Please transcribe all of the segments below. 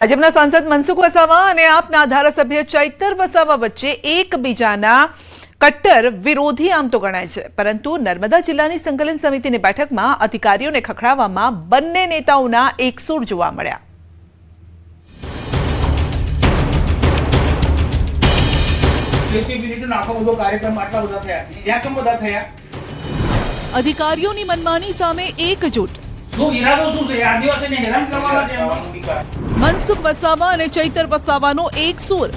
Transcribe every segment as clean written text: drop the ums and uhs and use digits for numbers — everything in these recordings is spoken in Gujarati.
ભાજપના સાંસદ મનસુખ વસાવા અને આપના ધારાસભ્ય ચૈતર વસાવા વચ્ચે એકબીજાના કટ્ટર વિરોધી આમ તો ગણાય છે, પરંતુ નર્મદા જિલ્લાની સંકલન સમિતિની બેઠકમાં અધિકારીઓને ખખડાવવામાં બંને નેતાઓના એકસૂર જોવા મળ્યા। અધિકારીઓની મનમાની સામે એકજૂટ। મનસુખ વસાવા અને ચૈતર વસાવાનો એકસૂર।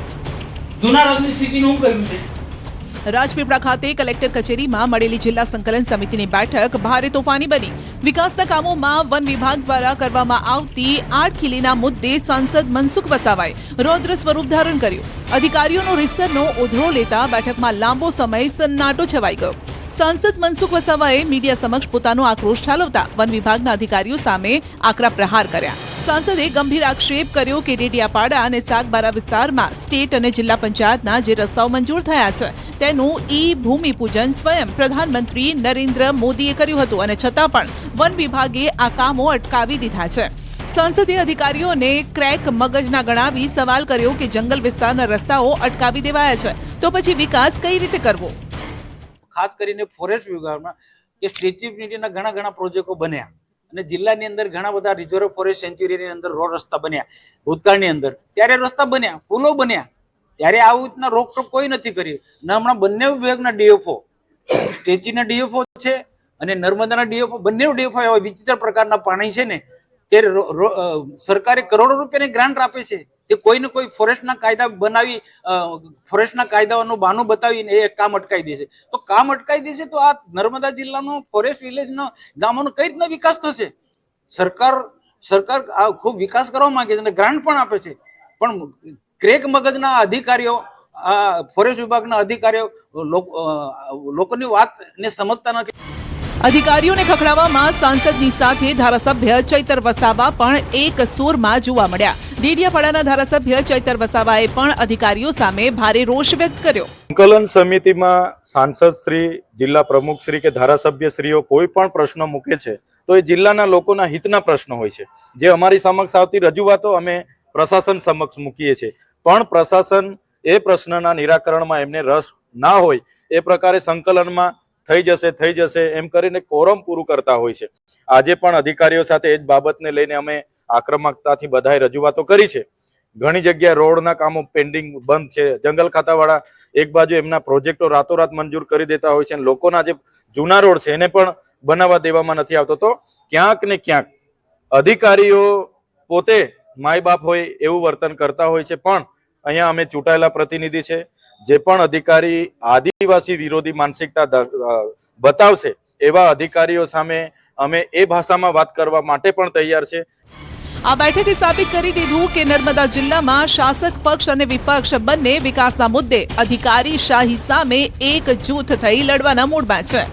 રાજપીપળા ખાતે કલેક્ટર કચેરીમાં મળેલી જિલ્લા સંકલન સમિતિની બેઠક ભારે તોફાની બની। વિકાસના કામોમાં વન વિભાગ દ્વારા કરવામાં આવતી આડખીલીના મુદ્દે સાંસદ મનસુખ વસાવાએ રૌદ્ર સ્વરૂપ ધારણ કર્યું। અધિકારીઓનો રીસરનો ઉધરો લેતા બેઠકમાં લાંબો સમય સન્નાટો છવાઈ ગયો। સાંસદ મનસુખ વસાવાએ મીડિયા સમક્ષ પોતાનો આક્રોશ ઠાલવતા વન વિભાગના અધિકારીઓ સામે આકરા પ્રહાર કર્યા। સાંસદે ગંભીર આક્ષેપ કર્યો કે ડેડિયાપાડા અને સાગબારા વિસ્તારમાં સ્ટેટ અને જિલ્લા પંચાયતના જે રસ્તાઓ મંજૂર થયા છે તેનું ભૂમિપૂજન સ્વયં પ્રધાનમંત્રી નરેન્દ્ર મોદીએ કર્યું હતું અને છતાં પણ વન વિભાગે આ કામો અટકાવી દીધા છે। સાંસદે અધિકારીઓને ક્રેક મગજના ગણાવી સવાલ કર્યો કે જંગલ વિસ્તારના રસ્તાઓ અટકાવી દેવાયા છે તો પછી વિકાસ કઈ રીતે કરવો। ખાસ કરીને ફોરેસ્ટ વિભાગમાં કે સ્ટેચ્યુ ઓફ યુનિટીના ઘણા પ્રોજેક્ટો બન્યા અને જિલ્લાની અંદર ઘણા બધા રિઝર્વ ફોરેસ્ટ સેન્ચ્યુરીની અંદર રોડ રસ્તા બન્યા। ભૂતકાળની અંદર ત્યારે રસ્તા બન્યા, પુલો બન્યા, ત્યારે આવું રીતના રોકટોક કોઈ નથી કરી। હમણાં બંને વિભાગના ડીએફઓ, સ્ટેચ્યુના ડીએફઓ છે અને નર્મદાના ડીએફઓ, બંને ડીએફઓ એવા વિચિત્ર પ્રકારના પાણી છે ને તે સરકારે કરોડો રૂપિયાની ગ્રાન્ટ આપે છે, તે કોઈને કોઈ ફોરેસ્ટના કાયદા બનાવી ફોરેસ્ટના કાયદાઓનું બહાનું બતાવીને એ કામ અટકાવી દેશે। તો કામ અટકાવી દેશે તો આ નર્મદા જિલ્લાનો ફોરેસ્ટ વિલેજનો ગામોનો કઈ રીતના વિકાસ થશે। સરકાર ખૂબ વિકાસ કરવા માંગે છે અને ગ્રાન્ટ પણ આપે છે, પણ ક્રેક મગજના અધિકારીઓ, ફોરેસ્ટ વિભાગના અધિકારીઓ લોકોની વાતને સમજતા નથી। અધિકારીઓને ખખડાવવામાં સાંસદની સાથે ધારાસભ્ય ચૈતર વસાવા પણ એક સૂરમાં જોવા મળ્યા। ડેડિયાપાડાના ધારાસભ્ય ચૈતર વસાવાએ પણ અધિકારીઓ સામે ભારે રોષ વ્યક્ત કર્યો। સંકલન સમિતિમાં સાંસદ શ્રી, જિલ્લા પ્રમુખ શ્રી કે ધારાસભ્ય શ્રીઓ કોઈ પણ પ્રશ્નો મૂકે છે તો એ જિલ્લાના લોકોના હિતના પ્રશ્નો હોય છે। જે અમારી સમક્ષ આવતી રજૂઆતો અમે પ્રશાસન સમક્ષ મૂકીએ છીએ, પણ પ્રશાસન એ પ્રશ્નના નિરાકરણમાં એમને રસ ના હોય એ પ્રકારે સંકલનમાં થઈ જશે એમ કરીને કોરમ પૂરું કરતા હોય છે। આજે પણ અધિકારીઓ સાથે એ જ બાબતને લઈને અમે આક્રમકતાથી બધાએ રજૂઆતો કરી છે। ઘણી જગ્યાએ રોડના કામો પેન્ડિંગ બંધ છે। જંગલ ખાતાવાળા એક બાજુ એમના પ્રોજેક્ટો રાતોરાત મંજૂર કરી દેતા હોય છે અને લોકોના જે જૂના રોડ છે એને પણ બનાવવા દેવામાં નથી આવતો। તો ક્યાંક ને ક્યાંક અધિકારીઓ પોતે માય બાપ હોય એવું વર્તન કરતા હોય છે, પણ અહીંયા અમે ચૂંટાયેલા પ્રતિનિધિ છે, જે પણ અધિકારી આદિવાસી વિરોધી માનસિકતા બતાવશે એવા અધિકારીઓ સામે અમે એ ભાષામાં વાત કરવા માટે પણ તૈયાર છે। આ બેઠકે સાબિત કરી દીધું કે નર્મદા જિલ્લામાં શાસક પક્ષ અને વિપક્ષ બંને વિકાસના મુદ્દે અધિકારી શાહી સામે એકજૂથ થઈ લડવાના મૂડમાં છે।